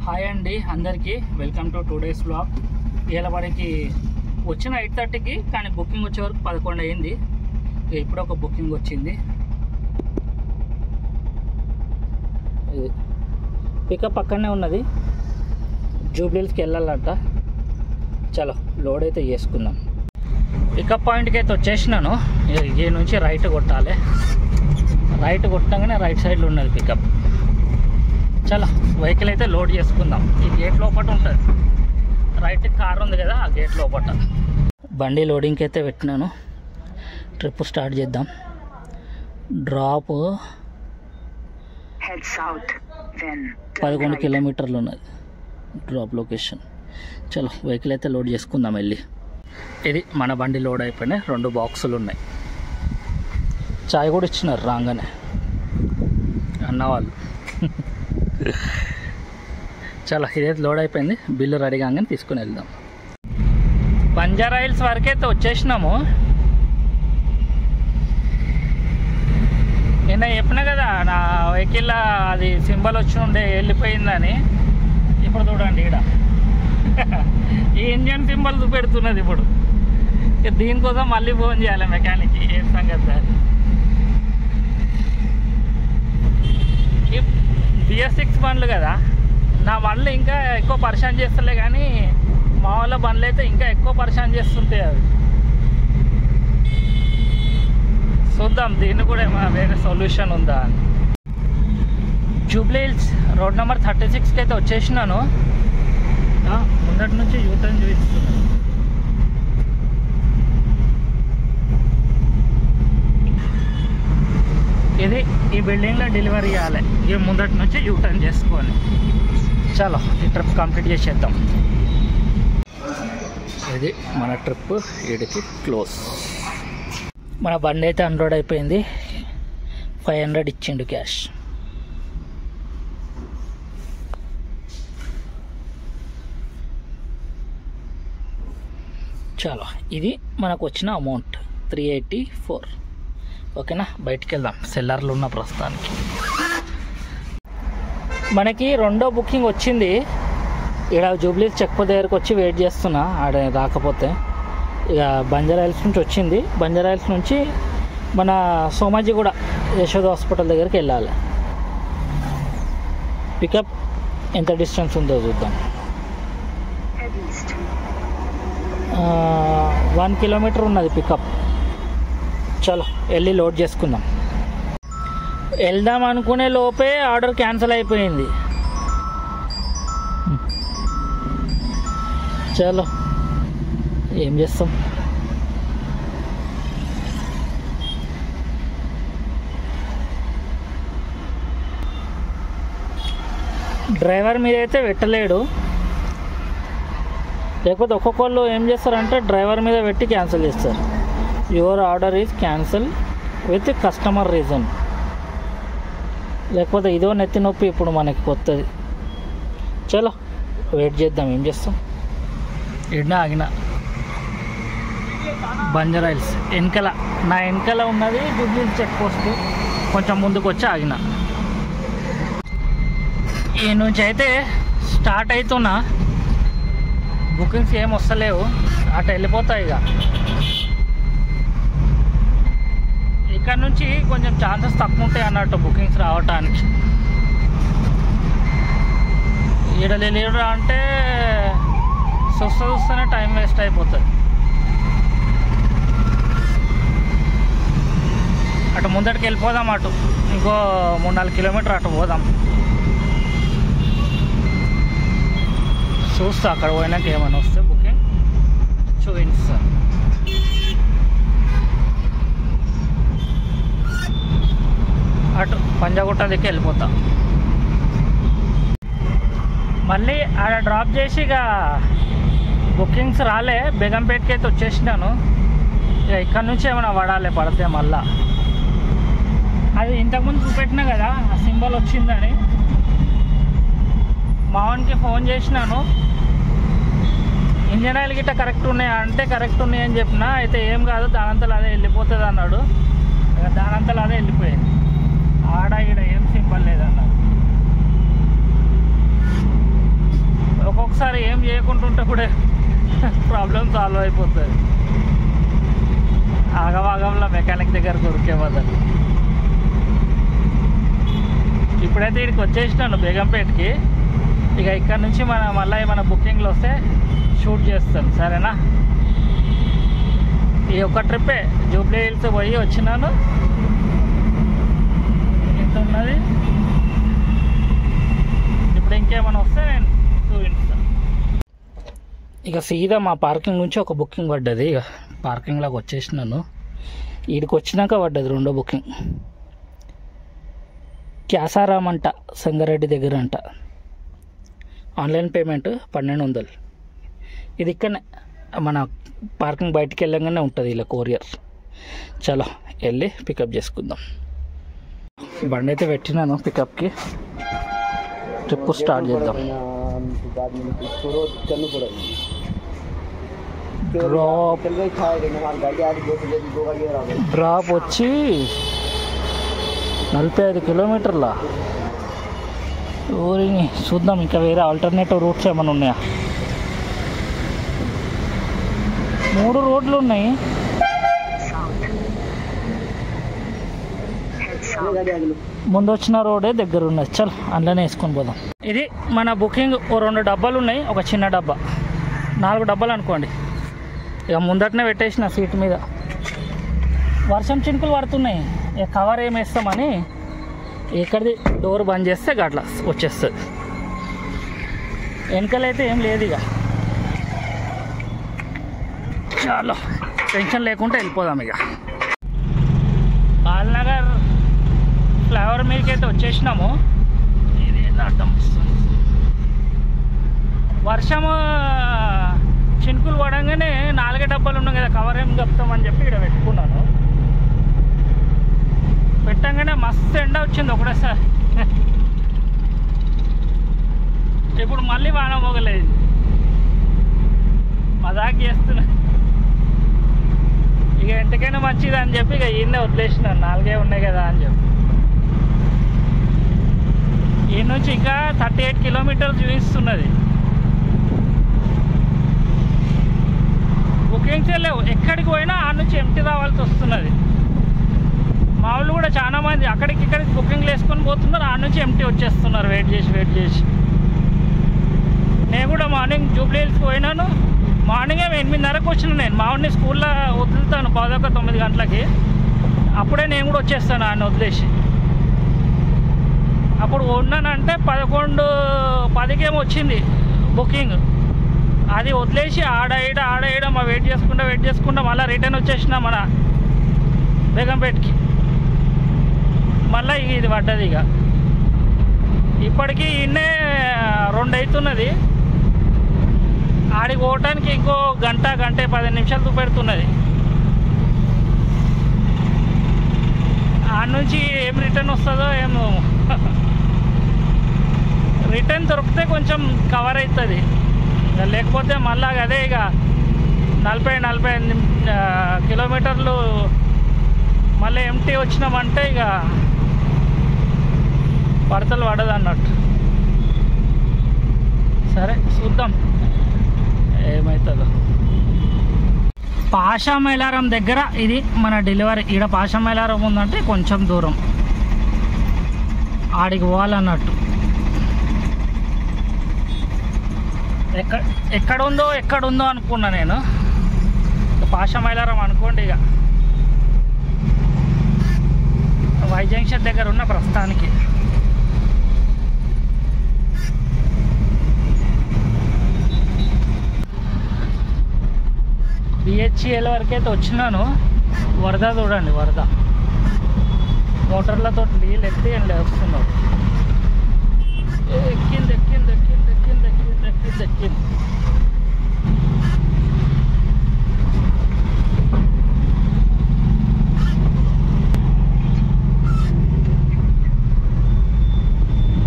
Hi అండి అందరికీ, welcome to today's vlog. ఇలా మనకి వచ్చిన 8:30కి, కానీ బుకింగ్ వచ్చే వరకు 11 అయింది. ఇప్పుడు ఒక బుకింగ్ వచ్చింది. ఇది పికప్ పక్కనే ఉన్నది, జూబ్లీహిల్స్కి వెళ్ళాలంట. చలో లోడ్ అయితే చేసుకుందాం. పికప్ పాయింట్కి అయితే వచ్చేసినాను. ఈ నుంచి రైట్ కొట్టాలి. రైట్ కొట్టగానే రైట్ సైడ్లో ఉన్నది పికప్. చలో వెహికల్ అయితే లోడ్ చేసుకుందాం. ఈ గేట్ లోపల ఉంటుంది, రైట్ కార్ ఉంది కదా, ఆ గేట్ లోపల. బండి లోడింగ్కి అయితే పెట్టినాను. ట్రిప్ స్టార్ట్ చేద్దాం. డ్రాప్ 11 కిలోమీటర్లు ఉన్నది డ్రాప్ లొకేషన్. చలో వెహికల్ అయితే లోడ్ చేసుకుందాం వెళ్ళి. ఇది మన బండి లోడ్ అయిపోయినాయి. 2 బాక్సులు ఉన్నాయి. చాయ్ కూడా ఇచ్చినారు రాగానే అన్నవాళ్ళు. చాలా ఇదైతే లోడ్ అయిపోయింది. బిల్లు రెడీ కాగానే తీసుకుని వెళ్దాం. బంజారా హిల్స్ వరకైతే వచ్చేసినాము. నిన్న చెప్పినా కదా నా వెహికల్ అది సింబల్ వచ్చి ఉండే వెళ్ళిపోయిందని. ఇప్పుడు చూడండి, ఇక్కడ ఈ ఇంజన్ సింబల్ చూపెడుతున్నది. ఇప్పుడు దీనికోసం మళ్ళీ ఫోన్ చేయాలి మెకానిక్కి, ఏం సంగతి అది. BS6 బండ్లు కదా, నా బండ్లు ఇంకా ఎక్కువ పరిశాన్ చేస్తలే, కానీ మా వాళ్ళ బండ్లు అయితే ఇంకా ఎక్కువ పరిశాన్ చేస్తుంటాయి. అవి చూద్దాం, దీన్ని కూడా ఏమైనా వేరే సొల్యూషన్ ఉందా అని. జూబ్లీహిల్స్ రోడ్ నెంబర్ 36కి అయితే వచ్చేసినాను. ముందటి నుంచి యూటర్న్ చూపిస్తున్నాను. ఇది ఈ బిల్డింగ్లో డెలివరీ చేయాలి. ఈ ముందటి నుంచి యూటర్న్ చేసుకొని చలో ఈ ట్రిప్ కంప్లీట్ చేసేద్దాం. ఇది మన ట్రిప్ ఈడికి క్లోజ్. మన బండి అయితే అన్లోడ్ అయిపోయింది. 500 ఇచ్చిండు క్యాష్. చలో ఇది మనకు వచ్చిన అమౌంట్ 384. ఓకేనా, బయటికి వెళ్దాం. సెల్లర్లు ఉన్న ప్రస్తుతానికి మనకి 2వ బుకింగ్ వచ్చింది. ఇక్కడ జూబ్లీహిల్స్ చెక్ పోస్ట్ దగ్గరకు వచ్చి వెయిట్ చేస్తున్నా, ఆడ రాకపోతే. ఇక బంజారా హిల్స్ నుంచి వచ్చింది. బంజారా హిల్స్ నుంచి మన సోమాజిగూడ యశోద హాస్పిటల్ దగ్గరికి వెళ్ళాలి. పికప్ ఎంత డిస్టెన్స్ ఉందో చూద్దాం. 1 కిలోమీటర్ ఉన్నది పికప్. చలో వెళ్ళి లోడ్ చేసుకుందాం. వెళ్దాం అనుకునే లోపే ఆర్డర్ క్యాన్సిల్ అయిపోయింది. చలో ఏం చేస్తాం. డ్రైవర్ మీద అయితే పెట్టలేడు, లేకపోతే ఒక్కొక్కళ్ళు ఏం చేస్తారంటే డ్రైవర్ మీద పెట్టి క్యాన్సిల్ చేస్తారు. Your order is cancel with customer reason. లేకపోతే ఇదో నెత్తి నొప్పి ఇప్పుడు మనకి కొత్తది. చలో వెయిట్ చేద్దాం, ఏం చేస్తాం. ఇడిన ఆగిన బంజారా హిల్స్ వెనకల, నా వెనకల ఉన్నది జూబ్లీహిల్స్ చెక్ పోస్ట్. కొంచెం ముందుకు వచ్చి ఆగిన. ఈ నుంచి అయితే స్టార్ట్ అవుతున్నా. బుకింగ్స్ ఏం వస్తలేవు, అటు వెళ్ళిపోతాయి. ఇక ఇక్కడ నుంచి కొంచెం ఛాన్సెస్ తక్కువ ఉంటాయి అన్నట్టు బుకింగ్స్ రావటానికి. ఈడ అంటే చూస్తూనే టైం వేస్ట్ అయిపోతుంది. అటు ముందటికి వెళ్ళిపోదాం. అటు ఇంకో 3-4 కిలోమీటర్ అటు పోదాం. చూస్తా అక్కడ పోయినాక ఏమైనా వస్తే బుకింగ్ చూపిస్తా. అటు పంజాగుట్ట దిక్కి వెళ్ళిపోతా. మళ్ళీ ఆడ డ్రాప్ చేసి ఇక బుకింగ్స్ రాలే. బేగంపేటకి అయితే వచ్చేసినాను. ఇక ఇక్కడ నుంచి ఏమైనా పడితే మళ్ళా అది ఇంతకుముందు చూపెట్టినా కదా, ఆ సింబల్ వచ్చిందని. మావన్కి ఫోన్ చేసినాను, ఇంజన్ ఆయిల్ గిట్ట కరెక్ట్ ఉన్నాయా అంటే కరెక్ట్ ఉన్నాయని చెప్పిన. అయితే ఏం కాదు, దానంతలో అదే వెళ్ళిపోతుంది అన్నాడు. ఇక దానంతలో అదే వెళ్ళిపోయింది. ఆడ ఈడ ఏం సింబల్ లేదన్నారు. చేయకుండా ఉంటే కూడా ప్రాబ్లం సాల్వ్ అయిపోతుంది. ఆగవాగంలో మెకానిక్ దగ్గర కొరికే బదులు. ఇప్పుడైతే ఇక్కడికి వచ్చేసినాను బేగంపేటకి. ఇక ఇక్కడ నుంచి మళ్ళీ ఏమైనా బుకింగ్లు వస్తే షూట్ చేస్తాను, సరేనా? ఈ ఒక్క ట్రిప్పే జూబ్లీ హిల్స్ పోయి వచ్చినాను. ఎంత ఉన్నది ఇప్పుడు, ఇంకేమైనా వస్తే నేను చూపిస్తాను. ఇక సీదా మా పార్కింగ్ నుంచి ఒక బుకింగ్ పడ్డది. ఇక పార్కింగ్లోకి వచ్చేసినాను. వీడికి వచ్చినాక పడ్డది రెండో బుకింగ్. క్యాసారాం అంట, సంగారెడ్డి దగ్గర అంట. Online payment 1200. ఇది ఇక్కడనే మన పార్కింగ్ బయటికి వెళ్ళగానే ఉంటుంది ఇలా కొరియర్. చలో వెళ్ళి పికప్ చేసుకుందాం. బండి అయితే పెట్టినాను పికప్కి. ట్రిప్ స్టార్ట్ చేద్దాం. డ్రాప్ వచ్చి 45 కిలోమీటర్ల. ఊరిని చూద్దాం, ఇంకా వేరే ఆల్టర్నేటివ్ రూట్స్ ఏమైనా ఉన్నాయా? 3 రోడ్లు ఉన్నాయి. ముందు వచ్చిన రోడే దగ్గర ఉన్నది. చల్ అందులోనే వేసుకొని పోదాం. ఇది మన బుకింగ్. 2 డబ్బాలు ఉన్నాయి, ఒక చిన్న డబ్బా, 4 డబ్బాలు అనుకోండి. ఇక ముందటనే పెట్టేసిన సీట్ మీద. వర్షం చినుకులు పడుతున్నాయి. ఇక కవర్ ఏమి వేస్తామని ఇక్కడిది డోర్ బంద్ చేస్తే అట్లా వచ్చేస్తుంది. వెనకలైతే ఏం లేదు. ఇక చాలా టెన్షన్ లేకుండా వెళ్ళిపోదాం. ఇక బాలనగర్ ఫ్లైఓవర్ మీదకి అయితే వచ్చేసినాము. ఇది అర్థం వస్తుంది. వర్షము చినుకులు పడంగానే 4 డబ్బాలు ఉన్నాయి కదా, కవర్ ఏం కప్తామని చెప్పి ఇక్కడ పెట్టుకున్నాను. పెట్టంగానే మస్తు ఎండ వచ్చింది ఒకటేసారి. ఇప్పుడు మళ్ళీ వాన మోగలేదు. మజాక్ చేస్తున్నా. ఇక ఎంతకైనా మంచిది అని చెప్పి ఇక ఈయన్నే వదిలేసినాను. 4 ఉన్నాయి కదా అని చెప్పి. ఈ నుంచి ఇంకా 38 కిలోమీటర్లు చూపిస్తున్నది. బుకింగ్సే లేవు. ఎక్కడికి పోయినా ఆ నుంచి ఎంటీ రావాల్సి వస్తున్నది. మా వాళ్ళు కూడా చాలా మంది అక్కడికి ఇక్కడికి బుకింగ్లు వేసుకొని పోతున్నారు. ఆ నుంచి ఎంటీ వచ్చేస్తున్నారు వెయిట్ చేసి. నేను కూడా మార్నింగ్ జూబ్లీ హిల్స్కి పోయినాను. మార్నింగే 8:30కి వచ్చిన. నేను మా వాడిని స్కూల్లో వదులుతాను 9 గంటలకి. అప్పుడే నేను కూడా వచ్చేస్తాను ఆయన వదిలేసి. అప్పుడు ఉన్నానంటే 11:10కేమో వచ్చింది బుకింగ్. అది వదిలేసి ఆడ ఈడ మా వెయిట్ చేసుకుంటా మళ్ళీ రిటర్న్ వచ్చేసిన మన బేగంపేటకి. మళ్ళీ ఇది పడ్డది. ఇక ఇప్పటికీ ఇన్నే 2 అవుతున్నది. ఆడికి పోవటానికి ఇంకో గంట 15 నిమిషాలు చూపెడుతున్నది. ఆడ నుంచి ఏం రిటర్న్ వస్తుందో ఏమో. రిటర్న్ దొరికితే కొంచెం కవర్ అవుతుంది. లేకపోతే మళ్ళా అదే ఇక 40-45 కిలోమీటర్లు మళ్ళీ ఎంటీ వచ్చినామంటే ఇక పడతలు పడదు అన్నట్టు. సరే చూద్దాం ఏమవుతుందో. పాషామైలారం దగ్గర ఇది మన డెలివరీ. ఈడ పాషామైలారం ఉందంటే కొంచెం దూరం ఆడికి పోవాలన్నట్టు. ఎక్కడుందో అనుకున్నా నేను. పాషామైలారం అనుకోండి. ఇక వై జంక్షన్ దగ్గర ఉన్న ప్రస్తుతానికి. BHEL వరకైతే వచ్చినాను. వరద చూడండి, వరద మోటార్లతో నీళ్ళు ఎత్తి వస్తున్నారు. ఎక్కింది.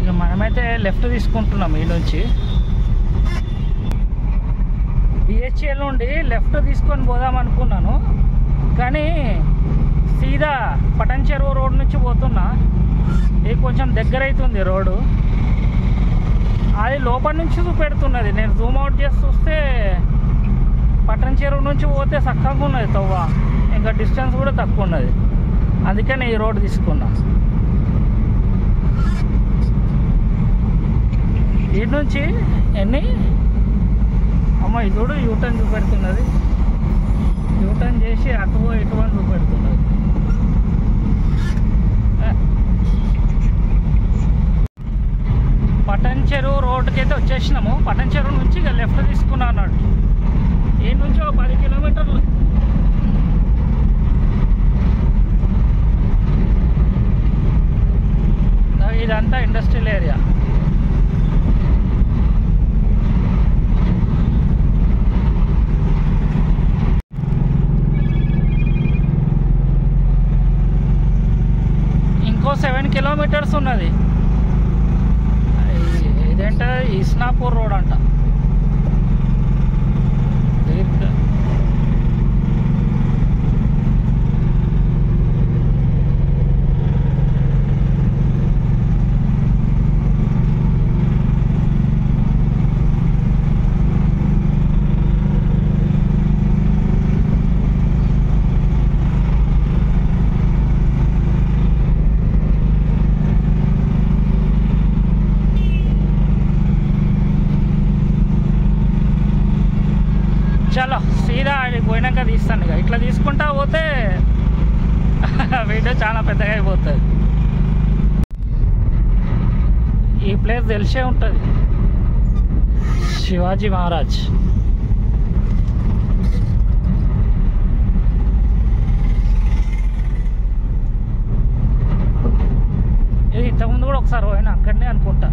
ఇక మనమైతే లెఫ్ట్ తీసుకుంటున్నాం ఈ నుంచి. BHEL నుండి లెఫ్ట్ తీసుకొని పోదాం అనుకున్నాను, కానీ సీదా పటన్ చెరువు రోడ్ నుంచి పోతున్నా. ఇది కొంచెం దగ్గర అవుతుంది రోడ్డు. అది లోపల నుంచి చూపెడుతున్నది. నేను జూమ్ అవుట్ చేసి చూస్తే పట్టణ చెరువు నుంచి పోతే చక్కగా ఉన్నది తవ్వ, ఇంకా డిస్టెన్స్ కూడా తక్కువ ఉన్నది. అందుకే నేను ఈ రోడ్ తీసుకున్నా. ఇటు నుంచి ఎన్ని అమ్మ ఇది కూడా యూటర్న్ చూపెడుతున్నది. యూటర్న్ చేసి అటు ఇటు అని చూపెడుతున్నది. పట్టణ చెరువు రోడ్డుకి అయితే వచ్చేసినాము. పట్టణ చెరువు నుంచి ఇక లెఫ్ట్ తీసుకున్నా అన్నాడు. ఈ నుంచి ఒక 10 కిలోమీటర్లు. ఇదంతా ఇండస్ట్రియల్ ఏరియా. ఇంకో 7 కిలోమీటర్స్ ఉన్నది. ఇదేంట ఇస్నాపూర్ రోడ్ అంట. చలో సీదా ఆడికి పోయినాక తీస్తాను. ఇక ఇట్లా తీసుకుంటా పోతే వీడియో చాలా పెద్దగా అయిపోతుంది. ఈ ప్లేస్ తెలిసే ఉంటుంది, శివాజీ మహారాజ్. ఇది ఇంతకుముందు కూడా ఒకసారి పోయినా, అక్కడనే అనుకుంటా.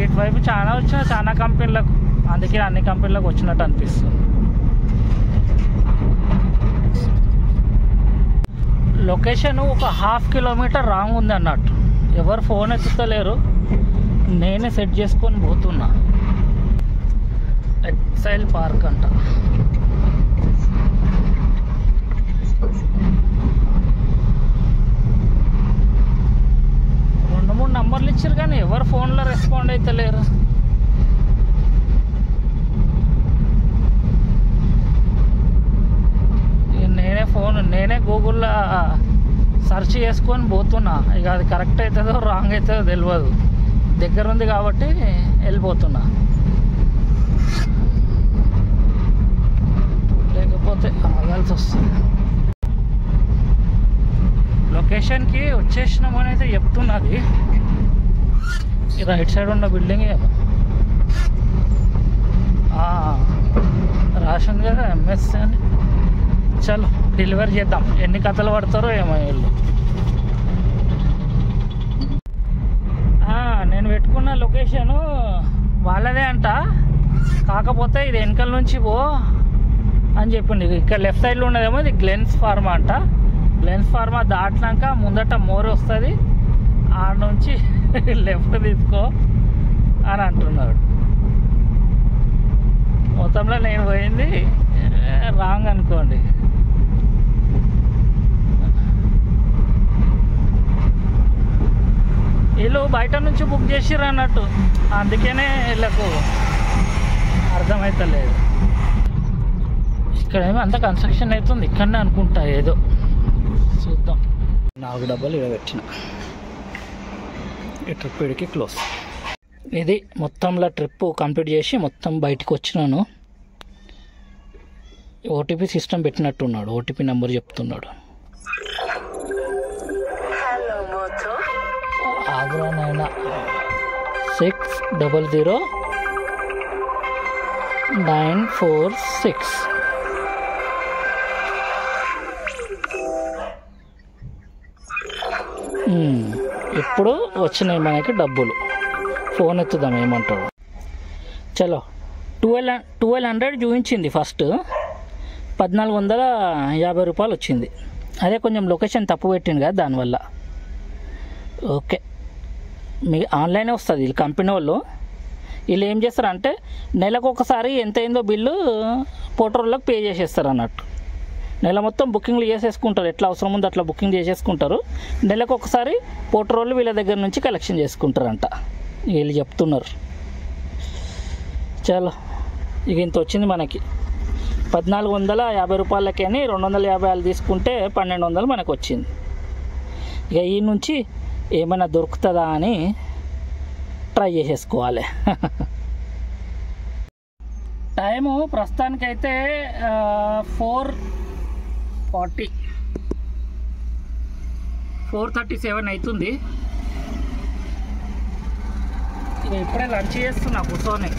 ఇటువైపు చాలా వచ్చిన చాలా కంపెనీలకు, అందుకే అన్ని కంపెనీలకు వచ్చినట్టు అనిపిస్తుంది. లొకేషన్ ఒక 1/2 కిలోమీటర్ రాంగ్ ఉంది అన్నట్టు. ఎవరు ఫోన్ ఎత్తుతలేరు, నేనే సెట్ చేసుకొని పోతున్నా. ఎక్సైల్ పార్క్ అంట. రెండు 3 నంబర్లు ఇచ్చారు కానీ ఎవరు ఫోన్లో రెస్పాండ్ అయితే లేరు. నేనే గూగుల్లో సెర్చ్ చేసుకొని పోతున్నా. ఇక అది కరెక్ట్ అవుతుందో రాంగ్ అవుతుందో తెలియదు. దగ్గర ఉంది కాబట్టి వెళ్ళిపోతున్నా, లేకపోతే ఆగాల్సి వస్తుంది. లొకేషన్కి వచ్చేసినామని అయితే చెప్తున్నది. ఈ రైట్ సైడ్ ఉన్న బిల్డింగ్ రాసింది కదా ఎంఎస్సీ అని. చలో డెలివరీ చేద్దాం. ఎన్ని కథలు పడతారో ఏమో వీళ్ళు. నేను పెట్టుకున్న లొకేషను వాళ్ళదే అంట, కాకపోతే ఇది వెనకల నుంచి పో అని చెప్పింది. ఇక్కడ లెఫ్ట్ సైడ్లో ఉన్నదేమో ఇది గ్లెన్స్ ఫార్మా అంట. గ్లెన్స్ ఫార్మా దాటినాక ముందట మోర్ వస్తుంది, ఆడ నుంచి లెఫ్ట్ తీసుకో అని అంటున్నాడు. మొత్తంలో నేను పోయింది రాంగ్ అనుకోండి. వీళ్ళు బయట నుంచి బుక్ చేసిర్రు అన్నట్టు, అందుకనే వీళ్ళకు అర్థమవుతలేదు. ఇక్కడేమో అంత కన్స్ట్రక్షన్ అవుతుంది, ఇక్కడనే అనుకుంటా. ఏదో చూద్దాం. 4 డబ్బాలు ఇక్కడ పెట్టిన. ఈ ట్రిప్ ఇడికి క్లోజ్. ఇది మొత్తంలో ట్రిప్ కంప్లీట్ చేసి మొత్తం బయటకు వచ్చినాను. ఓటీపీ సిస్టమ్ పెట్టినట్టున్నాడు, ఓటీపీ నెంబర్ చెప్తున్నాడు. ఆగ్రానైనా 600946. ఇప్పుడు వచ్చినాయి మనకి డబ్బులు. ఫోన్ ఎత్తుదాం ఏమంటాడు. చలో 1200 చూపించింది ఫస్ట్. 1450 రూపాయలు వచ్చింది. అదే కొంచెం లొకేషన్ తప్పు పెట్టింది కదా దానివల్ల. ఓకే, మీ ఆన్లైనే వస్తుంది. వీళ్ళు కంపెనీ వాళ్ళు వీళ్ళు ఏం చేస్తారంటే నెలకు ఒకసారి ఎంత అయిందో బిల్లు పోర్టర్లకు పే చేసేస్తారు అన్నట్టు. నెల మొత్తం బుకింగ్లు చేసేసుకుంటారు, ఎట్లా అవసరం ఉందో అట్లా బుకింగ్ చేసేసుకుంటారు. నెలకు ఒకసారి పోర్టరోళ్ళు వీళ్ళ దగ్గర నుంచి కలెక్షన్ చేసుకుంటారంట, వీళ్ళు చెప్తున్నారు. చాలా ఇక ఇంత వచ్చింది మనకి 1450 రూపాయలకి అని 250 తీసుకుంటే 1200 మనకు వచ్చింది. ఇక ఈ నుంచి ఏమైనా దొరుకుతుందా అని ట్రై చేసేసుకోవాలి. టైము ప్రస్తుతానికైతే 4:37 అవుతుంది. ఇక ఇప్పుడే లంచ్ చేస్తున్నా కూర్చొని,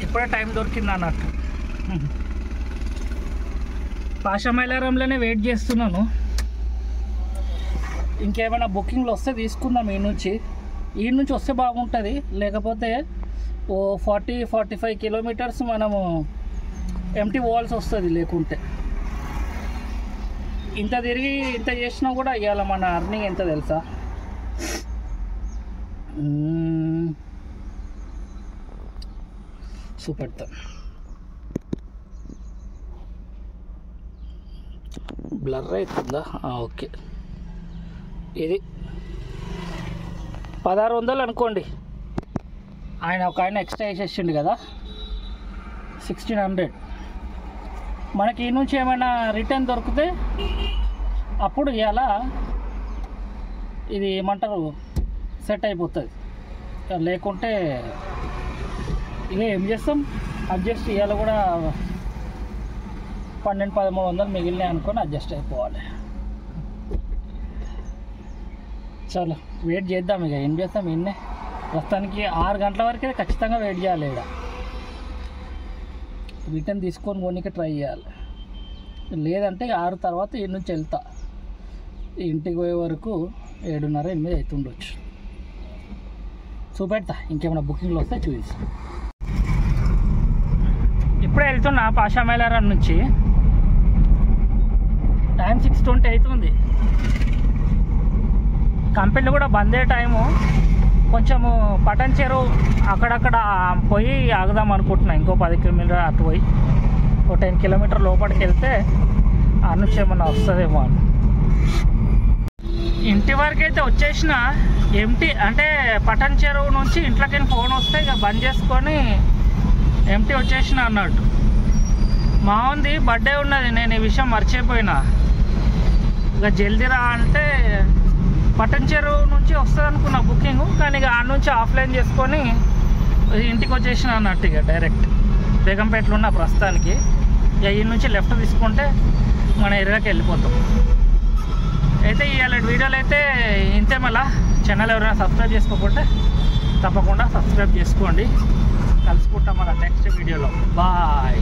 ఇప్పుడే టైం దొరికింది అన్నట్టు. పాషా మైలారంలోనే వెయిట్ చేస్తున్నాను. ఇంకేమైనా బుకింగ్లు వస్తే తీసుకుందాం. ఈ నుంచి వస్తే బాగుంటుంది, లేకపోతే ఓ 40-45 కిలోమీటర్స్ మనము ఎంటీ పోవాల్సి వస్తుంది. లేకుంటే ఇంత తిరిగి ఇంత చేసినా కూడా ఇవాళ మన అర్నింగ్ ఎంత తెలుసా? చూపెడతా. బ్లర్ అవుతుందా? ఓకే, ఇది 1600 అనుకోండి. ఒక ఆయన ఎక్స్ట్రా వేసేసిండు కదా, 1600. మనకి ఈ నుంచి ఏమైనా రిటర్న్ దొరికితే అప్పుడు ఇవాళ ఇది ఏమంటారు సెట్ అయిపోతుంది. లేకుంటే ఇక ఏం చేస్తాం, అడ్జస్ట్ ఇవాళ కూడా 1200-1300 మిగిలినాయి అనుకొని అడ్జస్ట్ అయిపోవాలి. చాలా వెయిట్ చేద్దాం. ఇక ఏం చేస్తాం, ఇన్నే ప్రస్తుతానికి 6 గంటల వరకే ఖచ్చితంగా వెయిట్ చేయాలి. ఇక్కడ రిటర్న్ తీసుకొని కొనికి ట్రై చేయాలి. లేదంటే 6 తర్వాత ఈ నుంచి వెళ్తా. ఇంటికి పోయే వరకు 7:30-8 అవుతుండొచ్చు. చూపెడతా ఇంకేమైనా బుకింగ్లు వస్తే చూసి. ఇప్పుడే వెళ్తున్నా పాషా మైలారం నుంచి. టైం 6:20 అవుతుంది. కంపెనీలు కూడా బంద్ అయ్యే టైము. కొంచెము పటన్ చెరువు అక్కడక్కడ పోయి ఆగుదాం అనుకుంటున్నా. ఇంకో 10 కిలోమీటర్ అటు పోయి ఒక 10 కిలోమీటర్ లోపలికి వెళ్తే ఆ నుంచి ఏమన్నా వస్తుందేమో అని. ఇంటి వరకు అయితే వచ్చేసిన. ఎంటీ అంటే పటన్ చెరువు నుంచి ఇంట్లోకి ఫోన్ వస్తే ఇక బంద్ చేసుకొని ఎంటీ వచ్చేసిన అన్నట్టు. మా ఉంది బర్త్డే ఉన్నది, నేను ఈ విషయం మర్చిపోయినా. ఇక జల్దీరా అంటే పటన్ చెరువు నుంచి వస్తుంది అనుకున్నా బుకింగ్, కానీ ఇక ఆ నుంచి ఆఫ్లైన్ చేసుకొని ఇంటికి వచ్చేసిన అన్నట్టు. ఇక డైరెక్ట్ బేగంపేటలో ఉన్న ప్రస్తుతానికి. ఇక ఈ నుంచి లెఫ్ట్ తీసుకుంటే మన ఏరియాకి వెళ్ళిపోతాం. అయితే ఇవాళ వీడియోలు అయితే ఇంతే. మళ్ళా ఛానల్ ఎవరైనా సబ్స్క్రైబ్ చేసుకోకుంటే తప్పకుండా సబ్స్క్రైబ్ చేసుకోండి. కలుసుకుంటాం మన నెక్స్ట్ వీడియోలో. బాయ్.